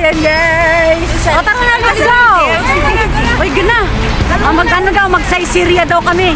Ayan guys. O tara na, let's go. Uy, gana. Mag-ano daw, mag-Syria daw kami.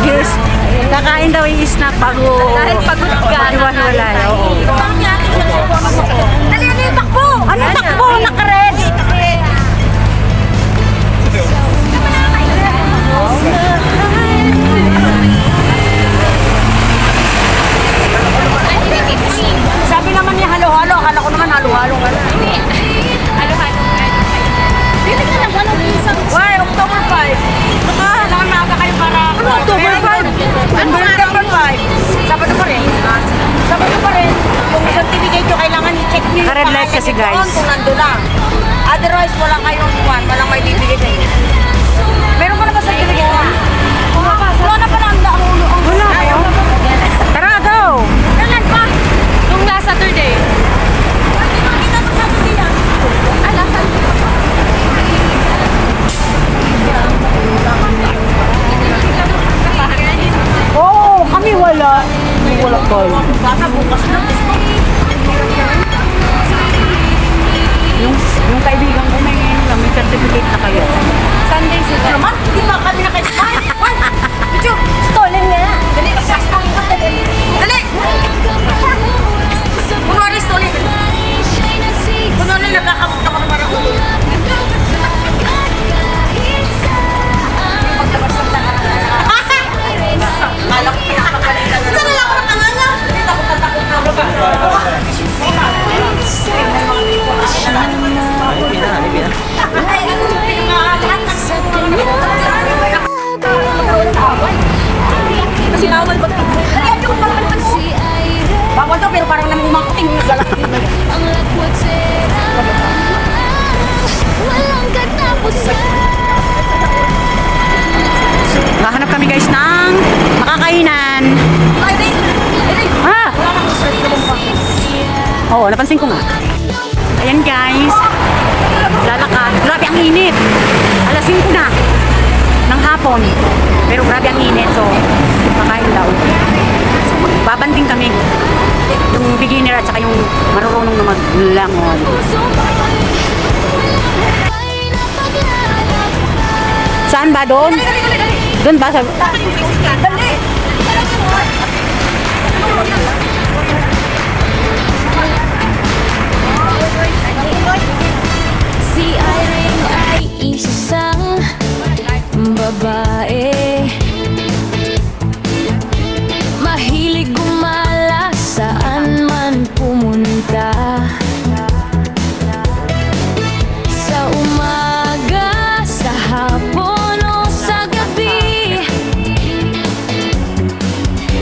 Yes. Kakain daw yung snack bago. Dahil pagod ka. Pag-iwan-walay. Oo. Dali, ano yung takbo? Ano takbo? Naka-red. Sabi naman niya halo-halo. Akala ko naman halo-halo. Dili ka lang ano isang. Why? October 5. Kailangan maaga kayo para. Ano October 5? October 5. Sabado pa rin. Sabado pa rin. Kung certificate nyo, kailangan i-check nyo. Ka-red light kasi guys. Kung nandun na. Otherwise, wala kayong iwan. Walang may bibigay sa inyo. Meron ka na ba certificate na? Wala na pala ang daan. Wala. Tara, go! Kailan pa? Nung last Saturday. Kita mo Saturday na. Last Saturday. Oo, kami wala. Wala tayo. Baka bukas na. Yung kaibigan ko may certificate na kayo. Sunday sila. Naman, hindi ba kami na kayo? Ay! Bicho! Stolen nga! Dali! Dali! Kunwari stolen. Kunwari nagkakamot ako ng parang ulo. Alam ko pinakapalitan na. Saan nila ako ng tanganya? Hindi takot na ba? Ay, ano yung pinakalahat ng kasi bawal ba ito? Ay, yung pagpalitan mo. Bawal daw pero parang namang umakuting na gala. Hahanap kami guys ng makakainan. Oo, napansin ko nga. Ayan guys. Lalakad. Grabe ang init. Alas 5 na ng hapon. Pero grabe ang init. So, kakain daw. So, babanding kami. Yung beginner at saka yung marunong na maglangon. Saan ba doon? Doon ba? Si Irene ay isang babae, mahilig gumala saan man pumunta. Sa umaga, sa hapon o sa gabi,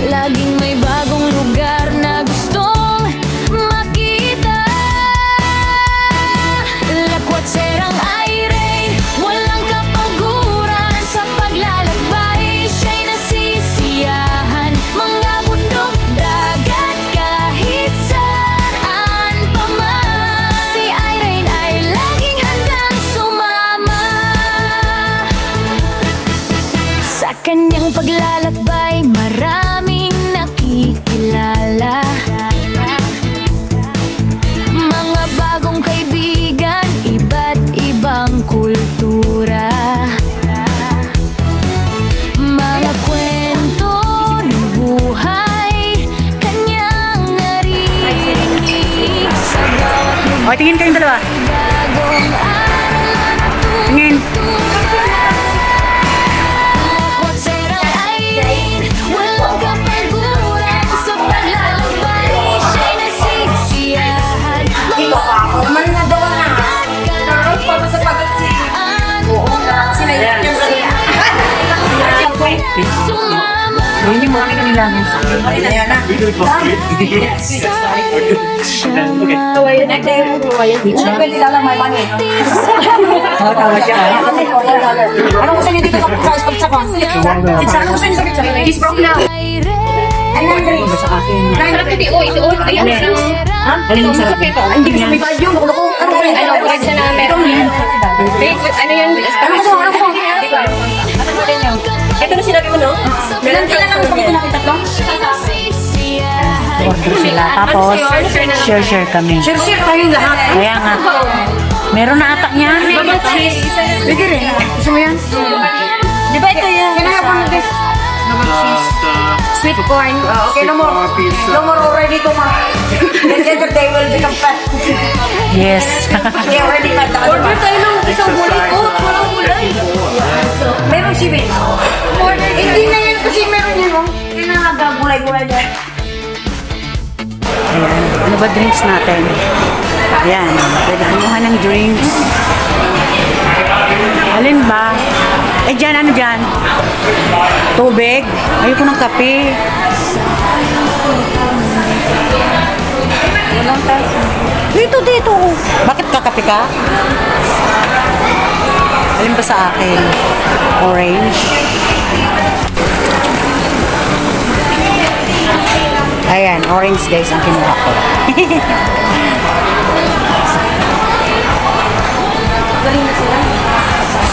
laging may bagong lugar na gustong makita. Lakwat serang Irene, walang kapaguran sa paglalakbay. Siya'y nasisiyahan, mga bundok, dagat, kahit saan pa man. Si Irene ay laging handang sumama sa kanyang paglalakbay. Maraming nakikilala, mga bagong kaibigan, iba't ibang kultura, mga kwento ng buhay kanyang narinig. Sa bawat O, tingin kayong dalawa. bagong araw na Tingin. Lakwat serang Irene, walang kapaguran sa paglalakbay. Siya'y nasisiyahan, mga sumama Yun yung mga kanilangan sa akin. Ayan na. Pwede lang may money. Tawa siya. Anong gusto niyo dito sa spagsakan? Anong gusto niyo sa picture? He's broke now. Ayun sa akin. Ayun lang. Alin sa akin? Hindi gusto may value. Nakuloko. Ano, bread sa namin. Ano yun? Ito na sinabi mo, no? Meron ka lang ang pagkakita ko. dito sila. Tapos, share kami. Share tayong lahat. Kaya nga. Meron na ata niyan. Pwede rin. Gusto mo yan? Di ba ito yan? Kailangan ko ng this. Sweet corn. Okay, no more. No more already to ma. Yesterday will become fat. Yes. They already fat. Order tayo ng isang gulay ko. Walang gulay. Meron si Ben. Hindi na yan kasi meron yan, no? Hindi na nagagulay-gulay dyan. Ayan. Ano ba drinks natin? Ayan. Pwede kumuha ng drinks. Alin ba? Eh, dyan. Ano dyan? Tubig? Ayoko ng kape. Dito. Bakit kakape ka? Alin ba sa akin? Orange. Ayan, orange guys ang kinuha ko.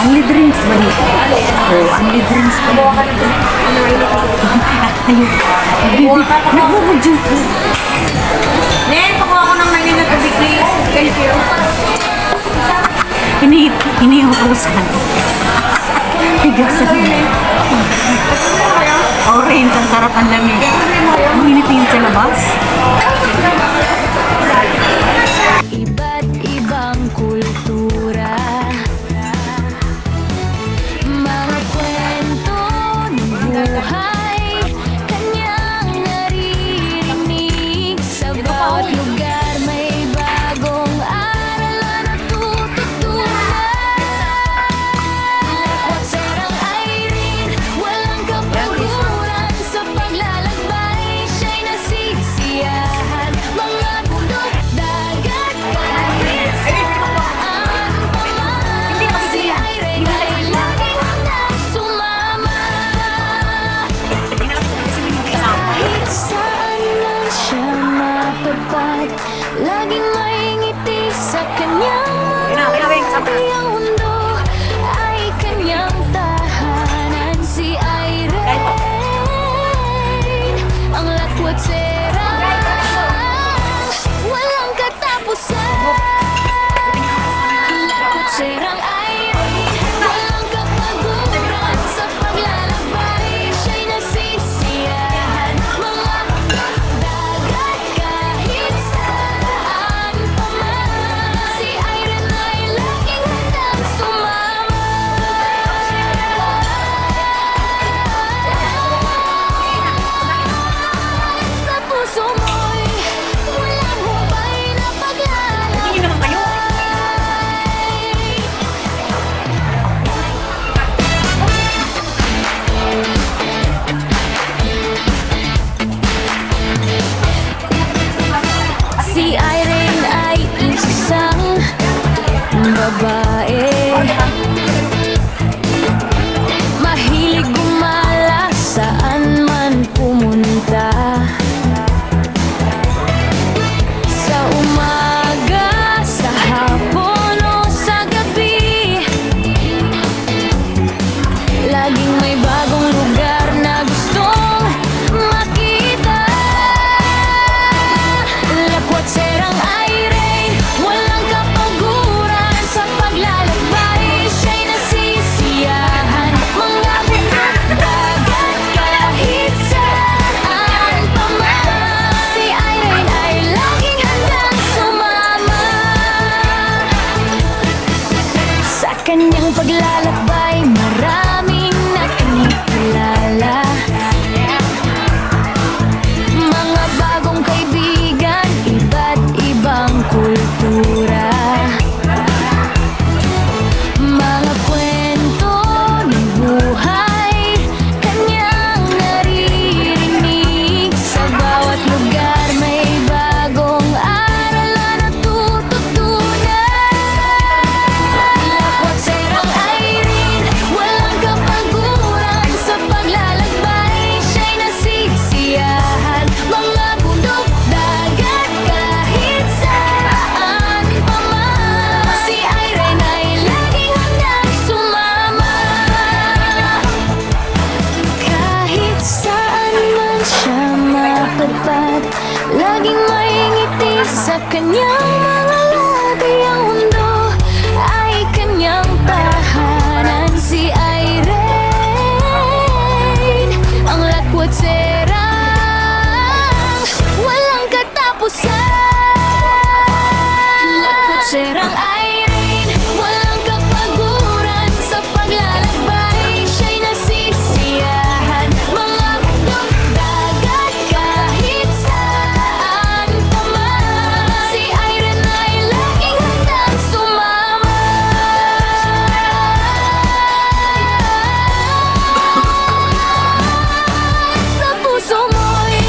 Only drinks ba dito? Oh, only drinks ba dito? Nagbubudyo ko. Nen, pakuha ko ng mainin na tubig, please. Thank you. Iniupusan. Higasan mo. Orange, ang sarap ang lamig. Ang init-init sa labas. Iba't ibang kultura, mga kwento ng buhay, kanyang naririnig. Sa bawat lugar may bagong aral na natututunan. Lakwatsarang Irene, walang kapaguran sa paglalakbay. Siya'y nasisiyahan, mga bundok, dagat, kahit saan pa man. Si Irene ay laging handang sumama. Kahit saan man siya matupad, laging may ngiti sa kanyang mga ang mundo ay kanyang tahanan. Si Irene, ang lakwatsera, walang katapusan. Lakwatsarang Irene, walang kapaguran sa paglalakbay. Siya'y nasisiyahan, mga dagat, kahit saan pa man. Si Irene ay laging handang sumama. Sa puso mo'y walang hubay na paglalakbay. Hindi naman kayo. Si Irene ay isang babae, mahilig gumala saan man pumunta. Sa umaga, sa hapon o sa gabi, laging may bagong lugar na gustong makita. Lakwatsarang Irene, walang kapaguran sa paglalakbay. Laging may ngiti sa kanyang mga labi. Ang mundo ay kanyang tahanan. Si Irene, ang lakwatserang walang katapusan. Lakwatserang Irene, walang kapaguran sa paglalakbay. Siya'y nasisiyahan mga bundok, dagat, kahit saan pa man. Si Irene ay laging handang sumama. Sa puso mo'y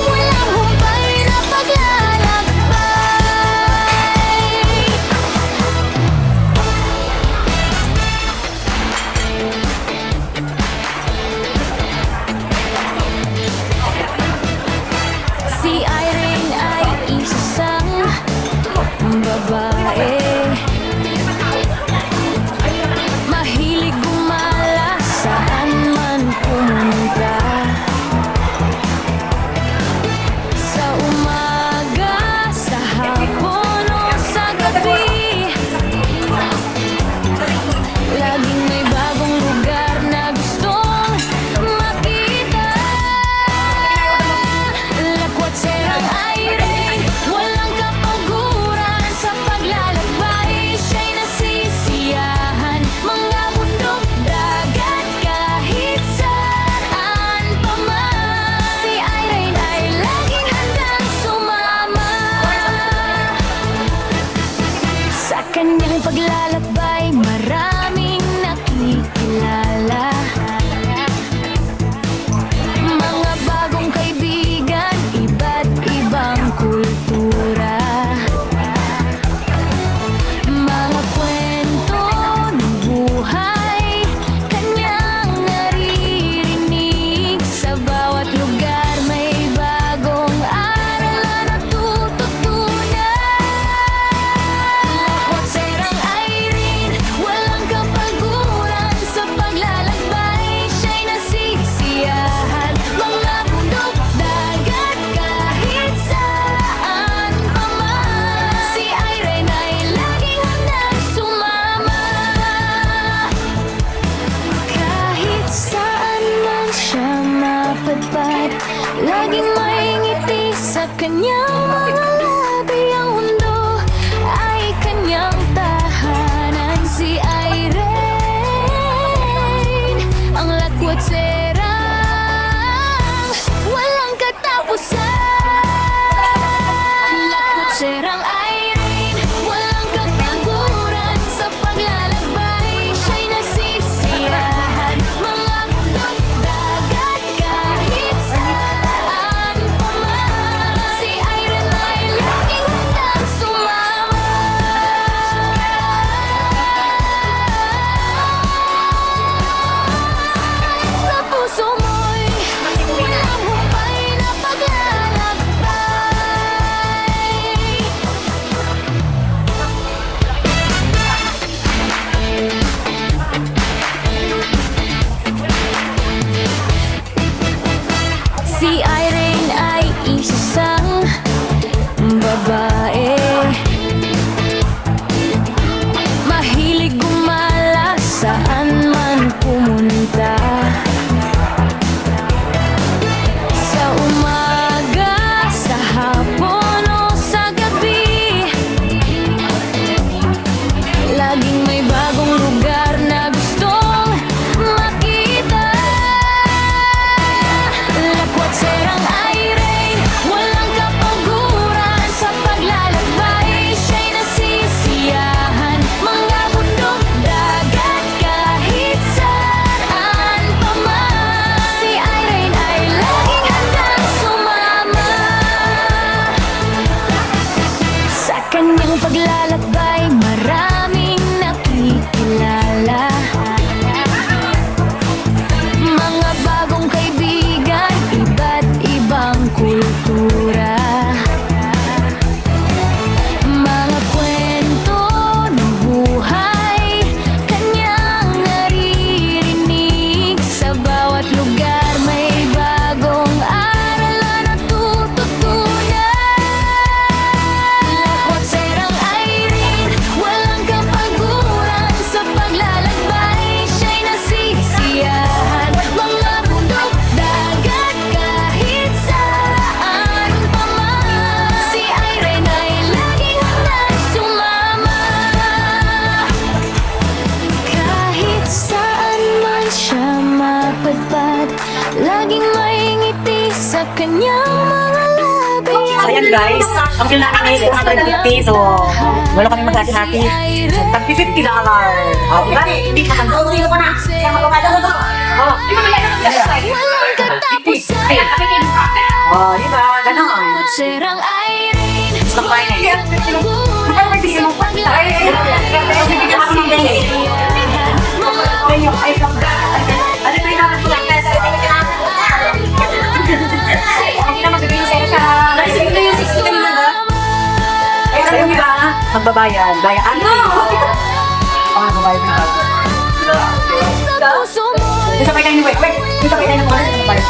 walang humpay na paglalakbay. Si Irene ay isang babae, mahilig gumala saan man pumunta. Sa umaga, sa hapon o sa gabi, laging may bagong lugar na gustong makita. Lakwatserang Irene, walang kapaguran sa paglalakbay. Siya'y nasisiyahan mga bundok, dagat, kahit saan pa man. Si Irene ay laging handang sumama. Sa kanyang paglalakbay, maraming nakikilala. Mga bagong kaibigan, iba't ibang kultura. Mga kwento ng buhay, kanyang naririnig. Sa bawat lugar may bagong aral na natututunan. Lakwatserang Irene, walang kapaguran sa paglalakbay. Siya'y nasisiyahan mga bundok, dagat, kahit saan pa man. Si Irene ay laging handang sumama. Kahit saan man siya mapadpad, laging may ngiti sa kanyang mga labi. Ang mundo ay kanyang tahanan. Si Irene, ang lakwatserang walang katapusan. Lakwatserang Irene, walang kataguran sa paglalakbay. Siya'y nasisiyahan mga bundok, dagat, kahit saan pa man. Si Irene So ayan guys, ang bill namin ngayon is 250. So wala kami maghati-hati. So tag $50. O, diba? Hindi pa kami. Sino ko na? Kaya magpapala ko to. O, di ba kaya? Walang katapusan. O, diba? Ganon. Serang Irene. Gusto ko kayo eh. Buhay Ay, bigyan mo pa. Ay, kasi bigyan kami ng ganyan. Ano ba yung naman ko lang? Hindi na magbibigay sa'yo sa... Sige na yung 60 na ba? So yung iba, magbabayad. Bayaan mo. Magbabayad na. sa puso mo'y Isa pa kayo ni Wait. Isa pa kayo ni Wait.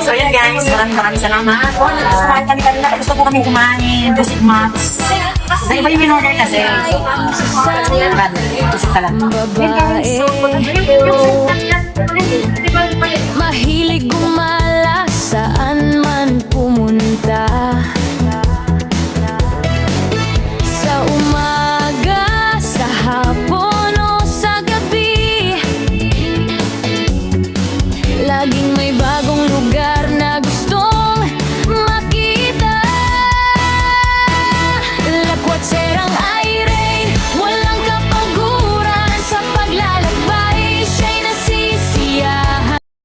So ayan guys, maraming salamat. Samahan kami kanina. Gusto po kami kumain. Busik Max. Dahil ba yung in-order kasi? So, busik ka lang. babae.